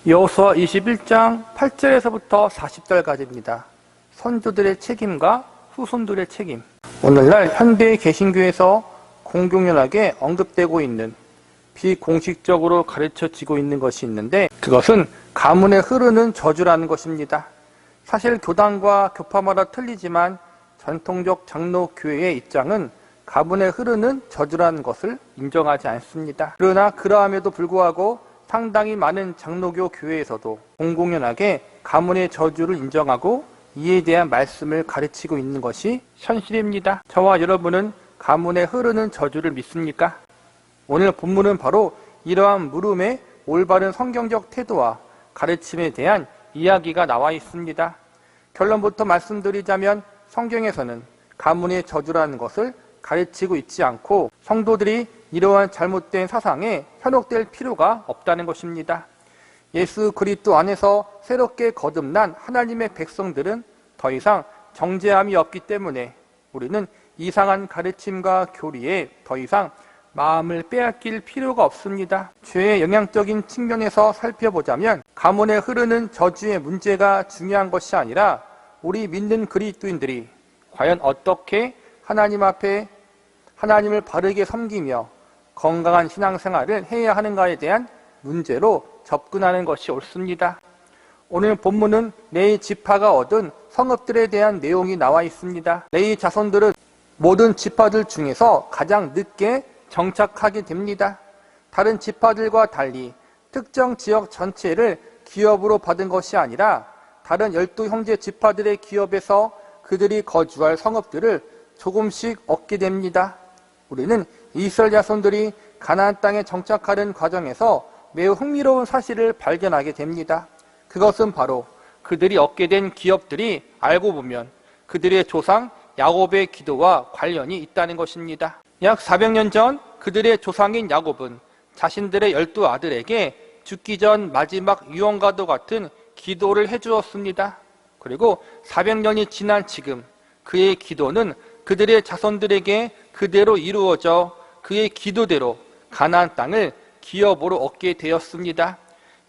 여호수아 21장 8절에서부터 40절까지입니다. 선조들의 책임과 후손들의 책임. 오늘날 현대 개신교에서 공공연하게 언급되고 있는 비공식적으로 가르쳐지고 있는 것이 있는데, 그것은 가문에 흐르는 저주라는 것입니다. 사실 교단과 교파마다 틀리지만 전통적 장로교회의 입장은 가문에 흐르는 저주라는 것을 인정하지 않습니다. 그러나 그러함에도 불구하고 상당히 많은 장로교 교회에서도 공공연하게 가문의 저주를 인정하고 이에 대한 말씀을 가르치고 있는 것이 현실입니다. 저와 여러분은 가문에 흐르는 저주를 믿습니까? 오늘 본문은 바로 이러한 물음의 올바른 성경적 태도와 가르침에 대한 이야기가 나와 있습니다. 결론부터 말씀드리자면 성경에서는 가문의 저주라는 것을 가르치고 있지 않고 성도들이 이러한 잘못된 사상에 현혹될 필요가 없다는 것입니다. 예수 그리스도 안에서 새롭게 거듭난 하나님의 백성들은 더 이상 정죄함이 없기 때문에 우리는 이상한 가르침과 교리에 더 이상 마음을 빼앗길 필요가 없습니다. 죄의 영향적인 측면에서 살펴보자면 가문에 흐르는 저주의 문제가 중요한 것이 아니라 우리 믿는 그리스도인들이 과연 어떻게 하나님 앞에 하나님을 바르게 섬기며 건강한 신앙생활을 해야 하는가에 대한 문제로 접근하는 것이 옳습니다. 오늘 본문은 레위 지파가 얻은 성읍들에 대한 내용이 나와 있습니다. 레위 자손들은 모든 지파들 중에서 가장 늦게 정착하게 됩니다. 다른 지파들과 달리 특정 지역 전체를 기업으로 받은 것이 아니라 다른 12형제 지파들의 기업에서 그들이 거주할 성읍들을 조금씩 얻게 됩니다. 우리는 이스라엘 자손들이 가나안 땅에 정착하는 과정에서 매우 흥미로운 사실을 발견하게 됩니다. 그것은 바로 그들이 얻게 된 기업들이 알고 보면 그들의 조상 야곱의 기도와 관련이 있다는 것입니다. 약 400년 전 그들의 조상인 야곱은 자신들의 12아들에게 죽기 전 마지막 유언과도 같은 기도를 해주었습니다. 그리고 400년이 지난 지금 그의 기도는 그들의 자손들에게 그대로 이루어져 그의 기도대로 가나안 땅을 기업으로 얻게 되었습니다.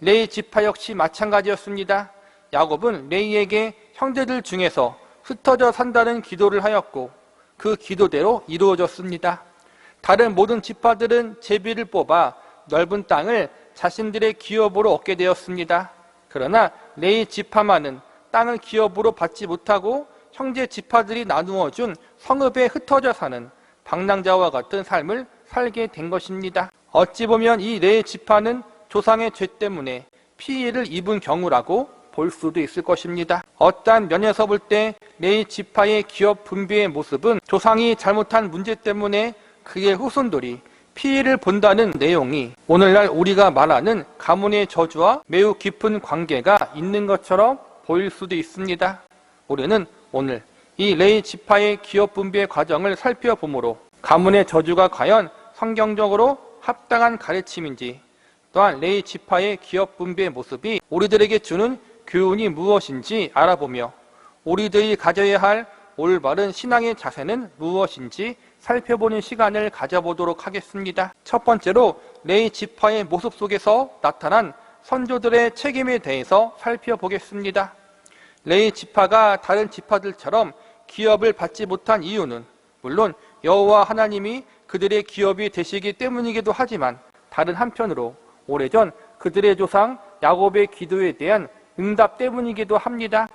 레위 지파 역시 마찬가지였습니다. 야곱은 레위에게 형제들 중에서 흩어져 산다는 기도를 하였고 그 기도대로 이루어졌습니다. 다른 모든 지파들은 제비를 뽑아 넓은 땅을 자신들의 기업으로 얻게 되었습니다. 그러나 레위 지파만은 땅을 기업으로 받지 못하고 형제 지파들이 나누어준 성읍에 흩어져 사는 방랑자와 같은 삶을 살게 된 것입니다. 어찌 보면 이 레위 지파는 조상의 죄 때문에 피해를 입은 경우라고 볼 수도 있을 것입니다. 어떠한 면에서 볼 때 레위 지파의 기업 분배의 모습은 조상이 잘못한 문제 때문에 그의 후손들이 피해를 본다는 내용이 오늘날 우리가 말하는 가문의 저주와 매우 깊은 관계가 있는 것처럼 보일 수도 있습니다. 우리는 오늘 이 레위 지파의 기업 분배의 과정을 살펴보므로 가문의 저주가 과연 성경적으로 합당한 가르침인지, 또한 레위 지파의 기업 분배의 모습이 우리들에게 주는 교훈이 무엇인지 알아보며 우리들이 가져야 할 올바른 신앙의 자세는 무엇인지 살펴보는 시간을 가져보도록 하겠습니다. 첫 번째로 레위 지파의 모습 속에서 나타난 선조들의 책임에 대해서 살펴보겠습니다. 레위 지파가 다른 지파들처럼 기업을 받지 못한 이유는 물론 여호와 하나님이 그들의 기업이 되시기 때문이기도 하지만 다른 한편으로 오래전 그들의 조상 야곱의 기도에 대한 응답 때문이기도 합니다.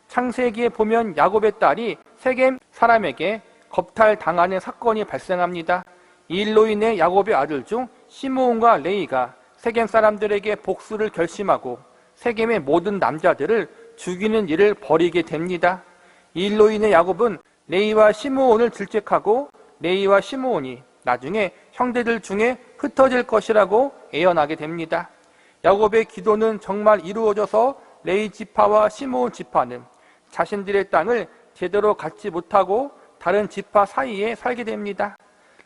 창세기에 보면 야곱의 딸이 세겜 사람에게 겁탈당하는 사건이 발생합니다. 이 일로 인해 야곱의 아들 중 시므온과 레위가 세겜 사람들에게 복수를 결심하고 세겜의 모든 남자들을 죽이는 일을 벌이게 됩니다. 이 일로 인해 야곱은 레위와 시므온을 질책하고 레위와 시므온이 나중에 형제들 중에 흩어질 것이라고 예언하게 됩니다. 야곱의 기도는 정말 이루어져서 레위 지파와 시므온 지파는 자신들의 땅을 제대로 갖지 못하고 다른 지파 사이에 살게 됩니다.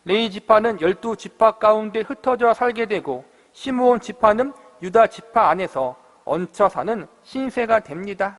레위 지파는 12지파 가운데 흩어져 살게 되고 시므온 지파는 유다 지파 안에서 얹혀 사는 신세가 됩니다.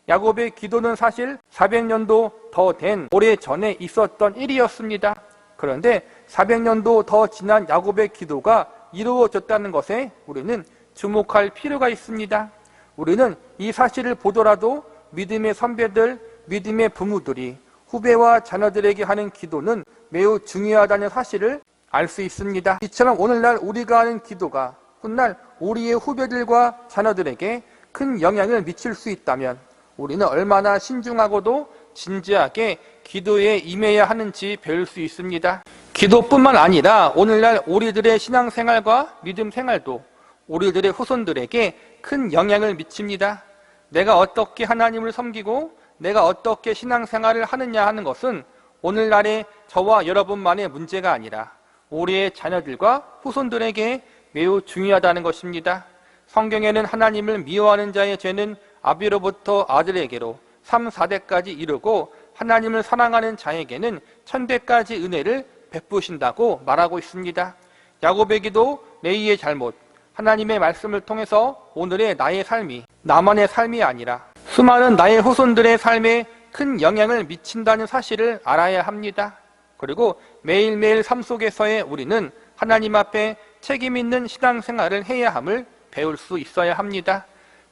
야곱의 기도는 사실 400년도 더 된 오래전에 있었던 일이었습니다. 그런데 400년도 더 지난 야곱의 기도가 이루어졌다는 것에 우리는 주목할 필요가 있습니다. 우리는 이 사실을 보더라도 믿음의 선배들, 믿음의 부모들이 후배와 자녀들에게 하는 기도는 매우 중요하다는 사실을 알 수 있습니다. 이처럼 오늘날 우리가 하는 기도가 훗날 우리의 후배들과 자녀들에게 큰 영향을 미칠 수 있다면 우리는 얼마나 신중하고도 진지하게 기도에 임해야 하는지 배울 수 있습니다. 기도뿐만 아니라 오늘날 우리들의 신앙생활과 믿음 생활도 우리들의 후손들에게 큰 영향을 미칩니다. 내가 어떻게 하나님을 섬기고 내가 어떻게 신앙생활을 하느냐 하는 것은 오늘날의 저와 여러분만의 문제가 아니라 우리의 자녀들과 후손들에게 매우 중요하다는 것입니다. 성경에는 하나님을 미워하는 자의 죄는 아비로부터 아들에게로 3, 4대까지 이르고 하나님을 사랑하는 자에게는 1000대까지 은혜를 베푸신다고 말하고 있습니다. 야곱의 기도, 레이의 잘못, 하나님의 말씀을 통해서 오늘의 나의 삶이 나만의 삶이 아니라 수많은 나의 후손들의 삶에 큰 영향을 미친다는 사실을 알아야 합니다. 그리고 매일매일 삶 속에서의 우리는 하나님 앞에 책임 있는 신앙생활을 해야 함을 배울 수 있어야 합니다.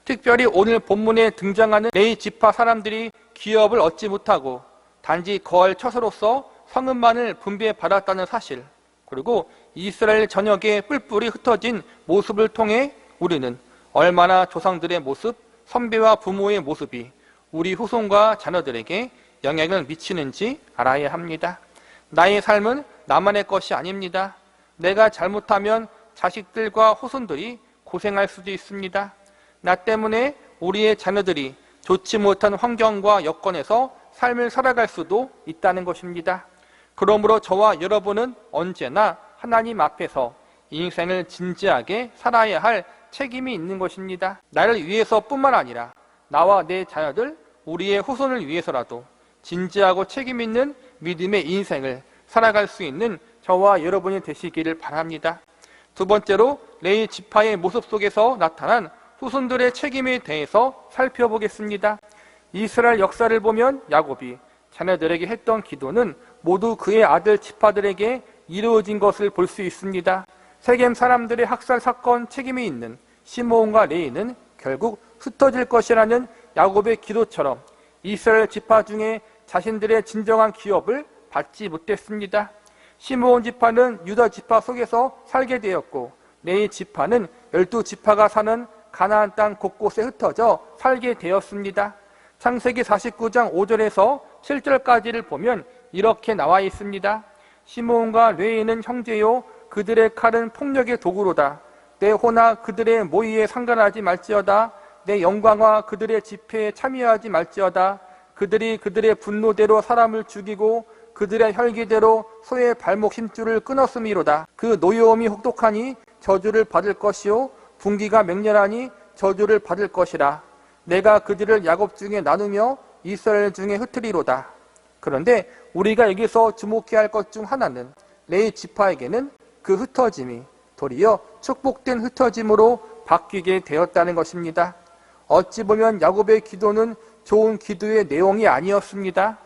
특별히 오늘 본문에 등장하는 레위 지파 사람들이 기업을 얻지 못하고 단지 거할 처소로서 성읍만을 분배받았다는 사실, 그리고 이스라엘 전역에 뿔뿔이 흩어진 모습을 통해 우리는 얼마나 조상들의 모습, 선배와 부모의 모습이 우리 후손과 자녀들에게 영향을 미치는지 알아야 합니다. 나의 삶은 나만의 것이 아닙니다. 내가 잘못하면 자식들과 후손들이 고생할 수도 있습니다. 나 때문에 우리의 자녀들이 좋지 못한 환경과 여건에서 삶을 살아갈 수도 있다는 것입니다. 그러므로 저와 여러분은 언제나 하나님 앞에서 인생을 진지하게 살아야 할 책임이 있는 것입니다. 나를 위해서뿐만 아니라 나와 내 자녀들, 우리의 후손을 위해서라도 진지하고 책임 있는 믿음의 인생을 살아갈 수 있는 저와 여러분이 되시기를 바랍니다. 두 번째로 레위 지파의 모습 속에서 나타난 후손들의 책임에 대해서 살펴보겠습니다. 이스라엘 역사를 보면 야곱이 자녀들에게 했던 기도는 모두 그의 아들 지파들에게 이루어진 것을 볼 수 있습니다. 세겜 사람들의 학살 사건 책임이 있는 시므온과 레위는 결국 흩어질 것이라는 야곱의 기도처럼 이스라엘 지파 중에 자신들의 진정한 기업을 받지 못했습니다. 시므온 지파는 유다 지파 속에서 살게 되었고 레위 지파는 12지파가 사는 가나안 땅 곳곳에 흩어져 살게 되었습니다. 창세기 49장 5절에서 7절까지를 보면 이렇게 나와 있습니다. 시므온과 레위는 형제요 그들의 칼은 폭력의 도구로다. 내 호나 그들의 모의에 상관하지 말지어다. 내 영광과 그들의 집회에 참여하지 말지어다. 그들이 그들의 분노대로 사람을 죽이고 그들의 혈기대로 소의 발목 힘줄을 끊었음이로다. 그 노여움이 혹독하니 저주를 받을 것이요 분기가 맹렬하니 저주를 받을 것이라. 내가 그들을 야곱 중에 나누며 이스라엘 중에 흩으리로다. 그런데 우리가 여기서 주목해야 할 것 중 하나는 레위 지파에게는 그 흩어짐이 도리어 축복된 흩어짐으로 바뀌게 되었다는 것입니다. 어찌 보면 야곱의 기도는 좋은 기도의 내용이 아니었습니다.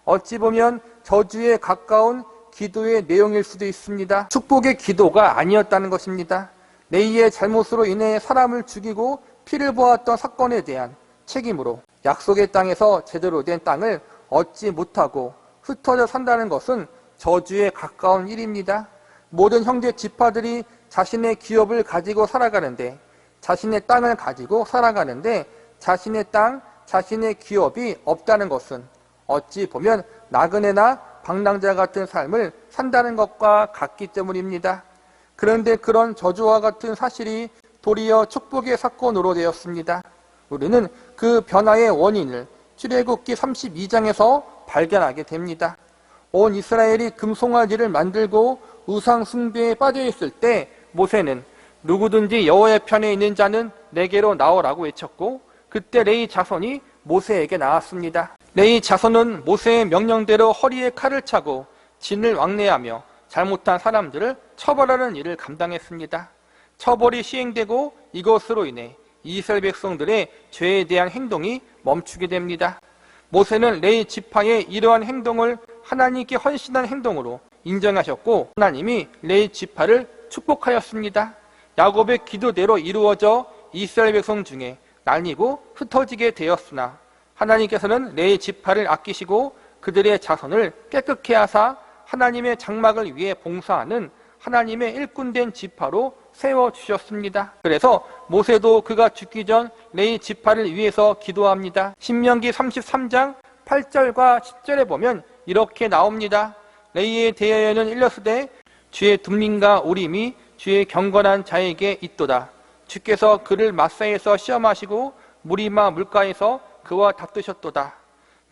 어찌 보면 저주에 가까운 기도의 내용일 수도 있습니다. 축복의 기도가 아니었다는 것입니다. 레위의 잘못으로 인해 사람을 죽이고 피를 보았던 사건에 대한 책임으로 약속의 땅에서 제대로 된 땅을 얻지 못하고 흩어져 산다는 것은 저주에 가까운 일입니다. 모든 형제 지파들이 자신의 기업을 가지고 살아가는데, 자신의 땅을 가지고 살아가는데 자신의 땅, 자신의 기업이 없다는 것은 어찌 보면 나그네나 방랑자 같은 삶을 산다는 것과 같기 때문입니다. 그런데 그런 저주와 같은 사실이 도리어 축복의 사건으로 되었습니다. 우리는 그 변화의 원인을 출애굽기 32장에서 발견하게 됩니다. 온 이스라엘이 금송아지를 만들고 우상 숭배에 빠져 있을 때 모세는 누구든지 여호와의 편에 있는 자는 내게로 나오라고 외쳤고, 그때 레위 자손이 모세에게 나왔습니다. 레위 자손은 모세의 명령대로 허리에 칼을 차고 진을 왕래하며 잘못한 사람들을 처벌하는 일을 감당했습니다. 처벌이 시행되고 이것으로 인해 이스라엘 백성들의 죄에 대한 행동이 멈추게 됩니다. 모세는 레위 지파의 이러한 행동을 하나님께 헌신한 행동으로 인정하셨고 하나님이 레위 지파를 축복하였습니다. 야곱의 기도대로 이루어져 이스라엘 백성 중에 나뉘고 흩어지게 되었으나 하나님께서는 레위 지파를 아끼시고 그들의 자손을 깨끗게 하사 하나님의 장막을 위해 봉사하는 하나님의 일꾼된 지파로 세워주셨습니다. 그래서 모세도 그가 죽기 전 레위 지파를 위해서 기도합니다. 신명기 33장 8절과 10절에 보면 이렇게 나옵니다. 레위에 대하여는 일러스되 주의 둠림과 우림이 주의 경건한 자에게 있도다. 주께서 그를 마사에서 시험하시고 무리마 물가에서 그와 다투셨도다.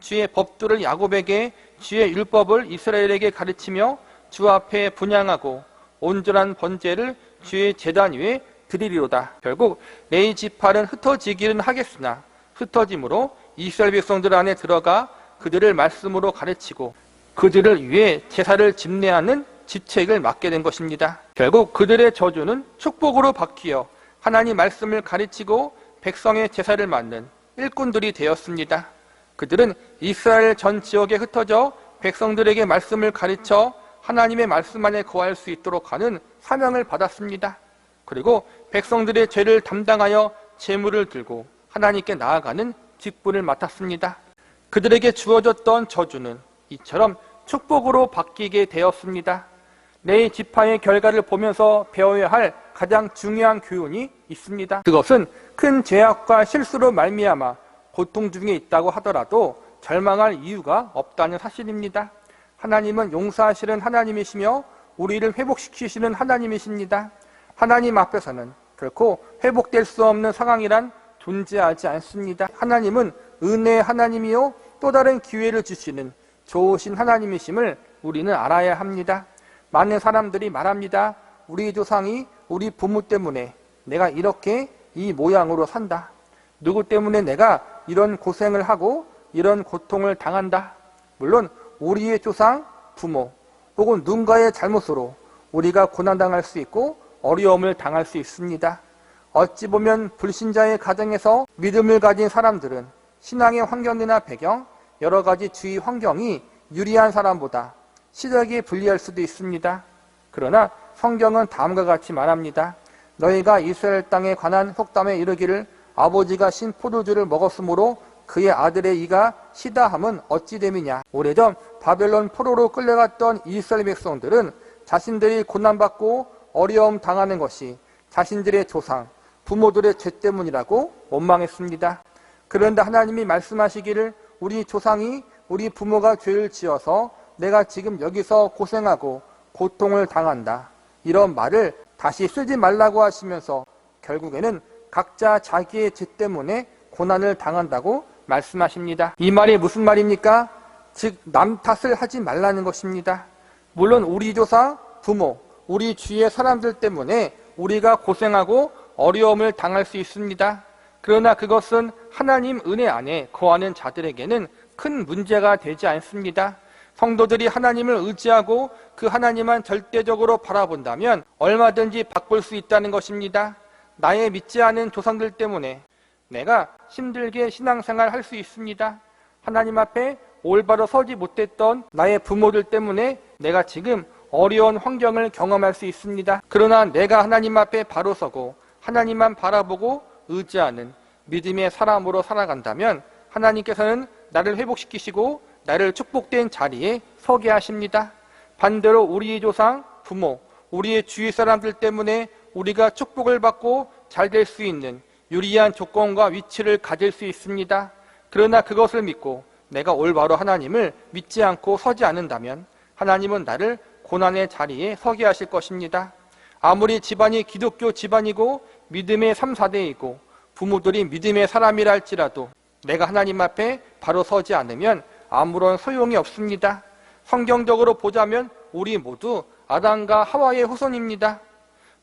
주의 법도를 야곱에게 주의 율법을 이스라엘에게 가르치며 주 앞에 분향하고 온전한 번제를 주의 제단 위에 드리리로다. 결국 레위 지파는 흩어지기는 하겠으나 흩어짐으로 이스라엘 백성들 안에 들어가 그들을 말씀으로 가르치고 그들을 위해 제사를 집례하는 직책을 맡게 된 것입니다. 결국 그들의 저주는 축복으로 바뀌어 하나님 말씀을 가르치고 백성의 제사를 맡는 일꾼들이 되었습니다. 그들은 이스라엘 전 지역에 흩어져 백성들에게 말씀을 가르쳐 하나님의 말씀 안에 거할 수 있도록 하는 사명을 받았습니다. 그리고 백성들의 죄를 담당하여 제물을 들고 하나님께 나아가는 직분을 맡았습니다. 그들에게 주어졌던 저주는 이처럼 축복으로 바뀌게 되었습니다. 레위 지파의 결과를 보면서 배워야 할 가장 중요한 교훈이 있습니다. 그것은 큰 죄악과 실수로 말미암아 고통 중에 있다고 하더라도 절망할 이유가 없다는 사실입니다. 하나님은 용서하시는 하나님이시며 우리를 회복시키시는 하나님이십니다. 하나님 앞에서는 결코 회복될 수 없는 상황이란 존재하지 않습니다. 하나님은 은혜의 하나님이요 또 다른 기회를 주시는 좋으신 하나님이심을 우리는 알아야 합니다. 많은 사람들이 말합니다. 우리 조상이 우리 부모 때문에 내가 이렇게 이 모양으로 산다. 누구 때문에 내가 이런 고생을 하고 이런 고통을 당한다. 물론 우리의 조상, 부모 혹은 누군가의 잘못으로 우리가 고난당할 수 있고 어려움을 당할 수 있습니다. 어찌 보면 불신자의 가정에서 믿음을 가진 사람들은 신앙의 환경이나 배경, 여러 가지 주위 환경이 유리한 사람보다 시력이 불리할 수도 있습니다. 그러나 성경은 다음과 같이 말합니다. 너희가 이스라엘 땅에 관한 속담에 이르기를 아버지가 신 포도주를 먹었으므로 그의 아들의 이가 시다함은 어찌 됨이냐. 오래전 바벨론 포로로 끌려갔던 이스라엘 백성들은 자신들이 고난받고 어려움 당하는 것이 자신들의 조상, 부모들의 죄 때문이라고 원망했습니다. 그런데 하나님이 말씀하시기를 우리 조상이 우리 부모가 죄를 지어서 내가 지금 여기서 고생하고 고통을 당한다. 이런 말을 다시 쓰지 말라고 하시면서 결국에는 각자 자기의 죄 때문에 고난을 당한다고 말씀하십니다. 이 말이 무슨 말입니까? 즉 남 탓을 하지 말라는 것입니다. 물론 우리 조상, 부모, 우리 주위의 사람들 때문에 우리가 고생하고 어려움을 당할 수 있습니다. 그러나 그것은 하나님 은혜 안에 거하는 자들에게는 큰 문제가 되지 않습니다. 성도들이 하나님을 의지하고 그 하나님만 절대적으로 바라본다면 얼마든지 바꿀 수 있다는 것입니다. 나의 믿지 않은 조상들 때문에 내가 힘들게 신앙생활 할 수 있습니다. 하나님 앞에 올바로 서지 못했던 나의 부모들 때문에 내가 지금 어려운 환경을 경험할 수 있습니다. 그러나 내가 하나님 앞에 바로 서고 하나님만 바라보고 의지하는 믿음의 사람으로 살아간다면 하나님께서는 나를 회복시키시고 나를 축복된 자리에 서게 하십니다. 반대로 우리의 조상, 부모, 우리의 주위 사람들 때문에 우리가 축복을 받고 잘 될 수 있는 유리한 조건과 위치를 가질 수 있습니다. 그러나 그것을 믿고 내가 올바로 하나님을 믿지 않고 서지 않는다면 하나님은 나를 고난의 자리에 서게 하실 것입니다. 아무리 집안이 기독교 집안이고 믿음의 3, 4대이고 부모들이 믿음의 사람이라 할지라도 내가 하나님 앞에 바로 서지 않으면 아무런 소용이 없습니다. 성경적으로 보자면 우리 모두 아담과 하와의 후손입니다.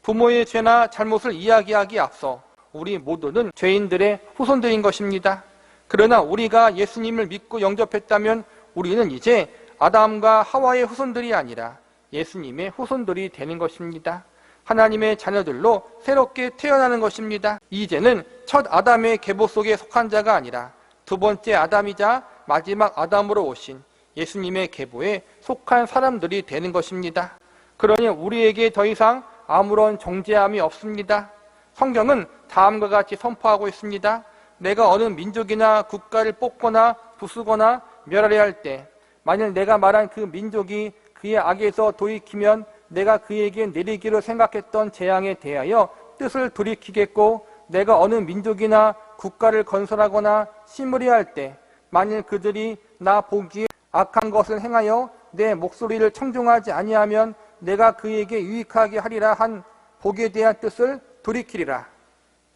부모의 죄나 잘못을 이야기하기에 앞서 우리 모두는 죄인들의 후손들인 것입니다. 그러나 우리가 예수님을 믿고 영접했다면 우리는 이제 아담과 하와의 후손들이 아니라 예수님의 후손들이 되는 것입니다. 하나님의 자녀들로 새롭게 태어나는 것입니다. 이제는 첫 아담의 계보 속에 속한 자가 아니라 두 번째 아담이자 마지막 아담으로 오신 예수님의 계보에 속한 사람들이 되는 것입니다. 그러니 우리에게 더 이상 아무런 정죄함이 없습니다. 성경은 다음과 같이 선포하고 있습니다. 내가 어느 민족이나 국가를 뽑거나 부수거나 멸하려 할 때 만일 내가 말한 그 민족이 그의 악에서 돌이키면 내가 그에게 내리기로 생각했던 재앙에 대하여 뜻을 돌이키겠고, 내가 어느 민족이나 국가를 건설하거나 심으려 할 때 만일 그들이 나 보기에 악한 것을 행하여 내 목소리를 청종하지 아니하면 내가 그에게 유익하게 하리라 한 복에 대한 뜻을 돌이키리라.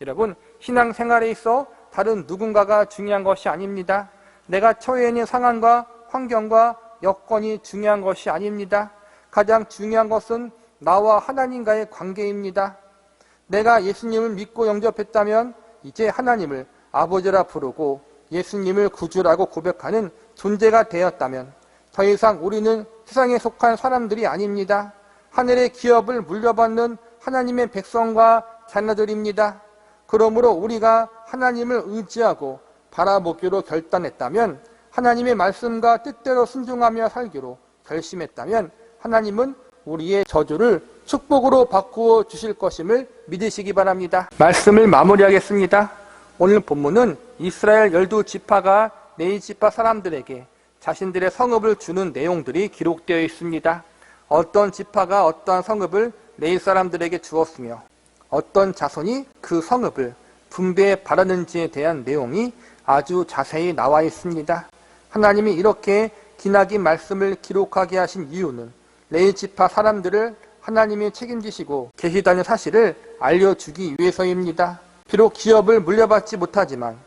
여러분, 신앙생활에 있어 다른 누군가가 중요한 것이 아닙니다. 내가 처해 있는 상황과 환경과 여건이 중요한 것이 아닙니다. 가장 중요한 것은 나와 하나님과의 관계입니다. 내가 예수님을 믿고 영접했다면 이제 하나님을 아버지라 부르고 예수님을 구주라고 고백하는 존재가 되었다면 더 이상 우리는 세상에 속한 사람들이 아닙니다. 하늘의 기업을 물려받는 하나님의 백성과 자녀들입니다. 그러므로 우리가 하나님을 의지하고 바라보기로 결단했다면, 하나님의 말씀과 뜻대로 순종하며 살기로 결심했다면 하나님은 우리의 저주를 축복으로 바꾸어 주실 것임을 믿으시기 바랍니다. 말씀을 마무리하겠습니다. 오늘 본문은 이스라엘 12지파가 레위 지파 사람들에게 자신들의 성읍을 주는 내용들이 기록되어 있습니다. 어떤 지파가 어떠한 성읍을 레위 사람들에게 주었으며 어떤 자손이 그 성읍을 분배해 바라는지에 대한 내용이 아주 자세히 나와 있습니다. 하나님이 이렇게 기나긴 말씀을 기록하게 하신 이유는 레위 지파 사람들을 하나님이 책임지시고 계시다는 사실을 알려주기 위해서입니다. 비록 기업을 물려받지 못하지만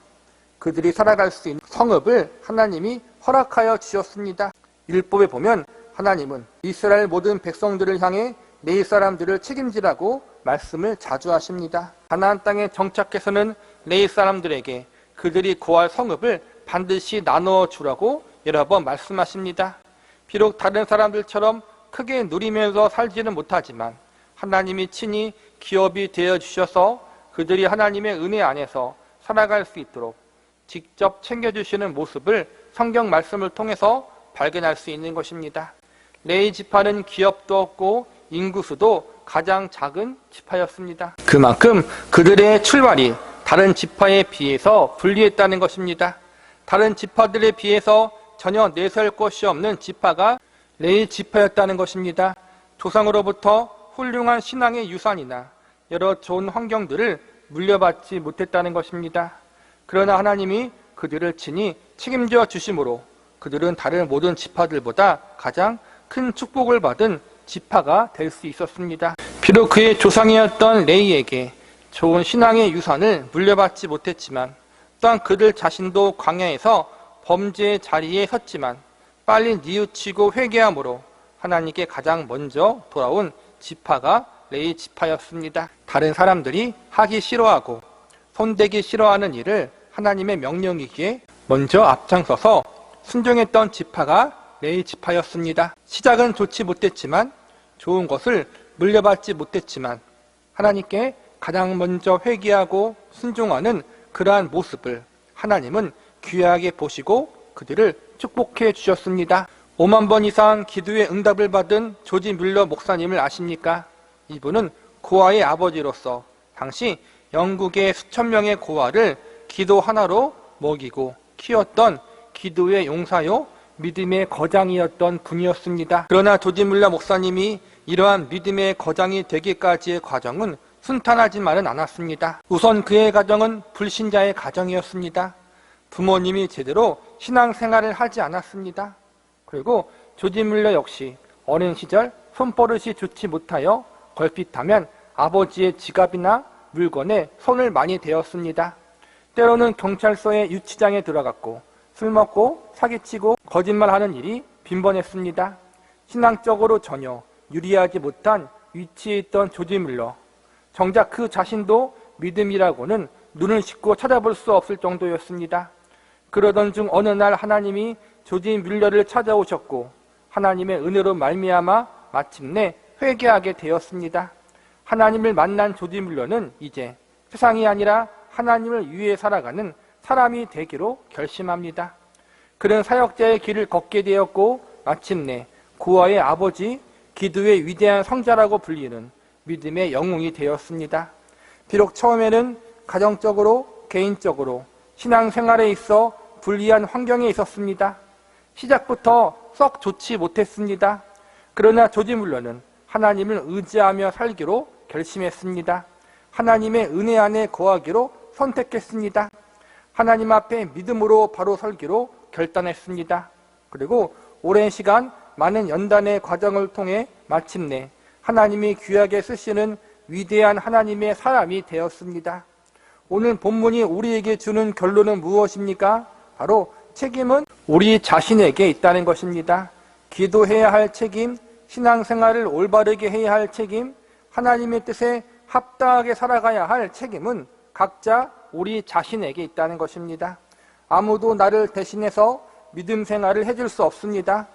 그들이 살아갈 수 있는 성읍을 하나님이 허락하여 주셨습니다. 율법에 보면 하나님은 이스라엘 모든 백성들을 향해 레위 사람들을 책임지라고 말씀을 자주 하십니다. 가나안 땅에 정착해서는 레위 사람들에게 그들이 거할 성읍을 반드시 나누어 주라고 여러 번 말씀하십니다. 비록 다른 사람들처럼 크게 누리면서 살지는 못하지만 하나님이 친히 기업이 되어 주셔서 그들이 하나님의 은혜 안에서 살아갈 수 있도록 직접 챙겨주시는 모습을 성경 말씀을 통해서 발견할 수 있는 것입니다. 레위 지파는 기업도 없고 인구수도 가장 작은 지파였습니다. 그만큼 그들의 출발이 다른 지파에 비해서 불리했다는 것입니다. 다른 지파들에 비해서 전혀 내세울 것이 없는 지파가 레위 지파였다는 것입니다. 조상으로부터 훌륭한 신앙의 유산이나 여러 좋은 환경들을 물려받지 못했다는 것입니다. 그러나 하나님이 그들을 친히 책임져 주심으로 그들은 다른 모든 지파들보다 가장 큰 축복을 받은 지파가 될 수 있었습니다. 비록 그의 조상이었던 레위에게 좋은 신앙의 유산을 물려받지 못했지만, 또한 그들 자신도 광야에서 범죄의 자리에 섰지만 빨리 뉘우치고 회개함으로 하나님께 가장 먼저 돌아온 지파가 레위 지파였습니다. 다른 사람들이 하기 싫어하고 손대기 싫어하는 일을 하나님의 명령이기에 먼저 앞장서서 순종했던 지파가 레위 지파였습니다. 시작은 좋지 못했지만, 좋은 것을 물려받지 못했지만 하나님께 가장 먼저 회개하고 순종하는 그러한 모습을 하나님은 귀하게 보시고 그들을 축복해 주셨습니다. 5만 번 이상 기도의 응답을 받은 조지 뮬러 목사님을 아십니까? 이분은 고아의 아버지로서 당시 영국의 수천 명의 고아를 기도 하나로 먹이고 키웠던 기도의 용사요 믿음의 거장이었던 분이었습니다. 그러나 조지 뮬러 목사님이 이러한 믿음의 거장이 되기까지의 과정은 순탄하지만은 않았습니다. 우선 그의 가정은 불신자의 가정이었습니다. 부모님이 제대로 신앙생활을 하지 않았습니다. 그리고 조지 뮬러 역시 어린 시절 손버릇이 좋지 못하여 걸핏하면 아버지의 지갑이나 물건에 손을 많이 대었습니다. 때로는 경찰서의 유치장에 들어갔고 술 먹고 사기치고 거짓말하는 일이 빈번했습니다. 신앙적으로 전혀 유리하지 못한 위치에 있던 조지 뮬러, 정작 그 자신도 믿음이라고는 눈을 씻고 찾아볼 수 없을 정도였습니다. 그러던 중 어느 날 하나님이 조지 뮬러를 찾아오셨고 하나님의 은혜로 말미암아 마침내 회개하게 되었습니다. 하나님을 만난 조지 뮬러는 이제 세상이 아니라 하나님을 위해 살아가는 사람이 되기로 결심합니다. 그는 사역자의 길을 걷게 되었고 마침내 고아의 아버지, 기도의 위대한 성자라고 불리는 믿음의 영웅이 되었습니다. 비록 처음에는 가정적으로, 개인적으로, 신앙생활에 있어 불리한 환경에 있었습니다. 시작부터 썩 좋지 못했습니다. 그러나 조지물러는 하나님을 의지하며 살기로 결심했습니다. 하나님의 은혜 안에 거하기로 선택했습니다. 하나님 앞에 믿음으로 바로 설기로 결단했습니다. 그리고 오랜 시간 많은 연단의 과정을 통해 마침내 하나님이 귀하게 쓰시는 위대한 하나님의 사람이 되었습니다. 오늘 본문이 우리에게 주는 결론은 무엇입니까? 바로 책임은 우리 자신에게 있다는 것입니다. 기도해야 할 책임, 신앙생활을 올바르게 해야 할 책임, 하나님의 뜻에 합당하게 살아가야 할 책임은 각자 우리 자신에게 있다는 것입니다. 아무도 나를 대신해서 믿음 생활을 해줄 수 없습니다.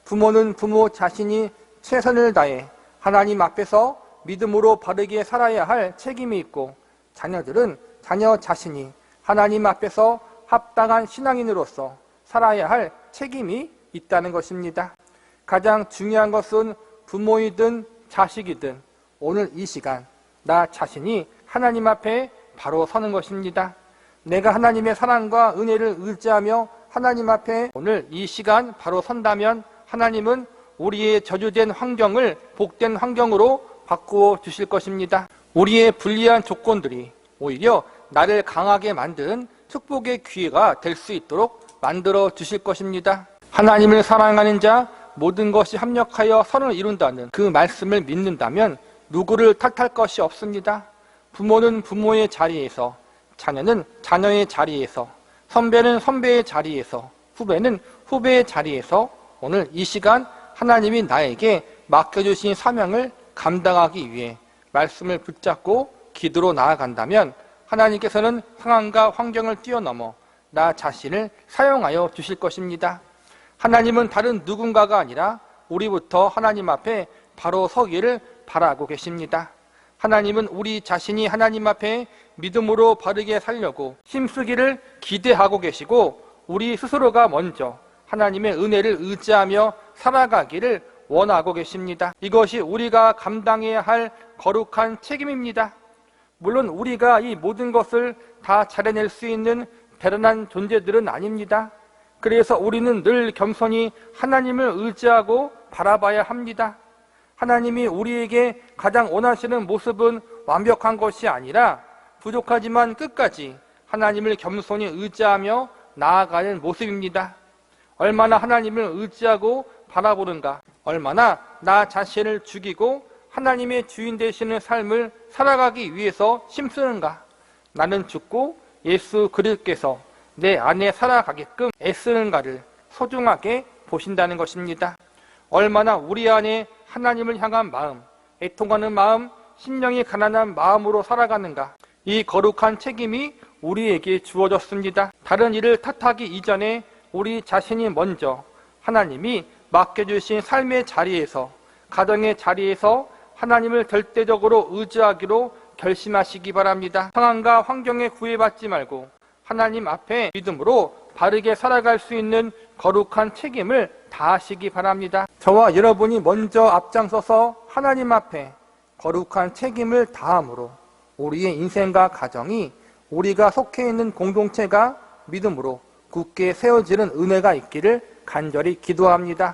부모는 부모 자신이 최선을 다해 하나님 앞에서 믿음으로 바르게 살아야 할 책임이 있고, 자녀들은 자녀 자신이 하나님 앞에서 합당한 신앙인으로서 살아야 할 책임이 있다는 것입니다. 가장 중요한 것은 부모이든 자식이든 오늘 이 시간 나 자신이 하나님 앞에 바로 서는 것입니다. 내가 하나님의 사랑과 은혜를 의지하며 하나님 앞에 오늘 이 시간 바로 선다면 하나님은 우리의 저주된 환경을 복된 환경으로 바꾸어 주실 것입니다. 우리의 불리한 조건들이 오히려 나를 강하게 만드는 축복의 기회가 될 수 있도록 만들어 주실 것입니다. 하나님을 사랑하는 자 모든 것이 합력하여 선을 이룬다는 그 말씀을 믿는다면 누구를 탓할 것이 없습니다. 부모는 부모의 자리에서, 자녀는 자녀의 자리에서, 선배는 선배의 자리에서, 후배는 후배의 자리에서 오늘 이 시간 하나님이 나에게 맡겨주신 사명을 감당하기 위해 말씀을 붙잡고 기도로 나아간다면 하나님께서는 상황과 환경을 뛰어넘어 나 자신을 사용하여 주실 것입니다. 하나님은 다른 누군가가 아니라 우리부터 하나님 앞에 바로 서기를 바라고 계십니다. 하나님은 우리 자신이 하나님 앞에 믿음으로 바르게 살려고 힘쓰기를 기대하고 계시고, 우리 스스로가 먼저 하나님의 은혜를 의지하며 살아가기를 원하고 계십니다. 이것이 우리가 감당해야 할 거룩한 책임입니다. 물론 우리가 이 모든 것을 다 잘해낼 수 있는 대단한 존재들은 아닙니다. 그래서 우리는 늘 겸손히 하나님을 의지하고 바라봐야 합니다. 하나님이 우리에게 가장 원하시는 모습은 완벽한 것이 아니라 부족하지만 끝까지 하나님을 겸손히 의지하며 나아가는 모습입니다. 얼마나 하나님을 의지하고 바라보는가, 얼마나 나 자신을 죽이고 하나님의 주인 되시는 삶을 살아가기 위해서 힘쓰는가. 나는 죽고 예수 그리스도께서 내 안에 살아가게끔 애쓰는가를 소중하게 보신다는 것입니다. 얼마나 우리 안에 하나님을 향한 마음, 애통하는 마음, 심령이 가난한 마음으로 살아가는가. 이 거룩한 책임이 우리에게 주어졌습니다. 다른 일을 탓하기 이전에 우리 자신이 먼저 하나님이 맡겨주신 삶의 자리에서, 가정의 자리에서 하나님을 절대적으로 의지하기로 결심하시기 바랍니다. 상황과 환경에 구애받지 말고 하나님 앞에 믿음으로 바르게 살아갈 수 있는 거룩한 책임을 다하시기 바랍니다. 저와 여러분이 먼저 앞장서서 하나님 앞에 거룩한 책임을 다함으로 우리의 인생과 가정이, 우리가 속해 있는 공동체가 믿음으로 굳게 세워지는 은혜가 있기를 간절히 기도합니다.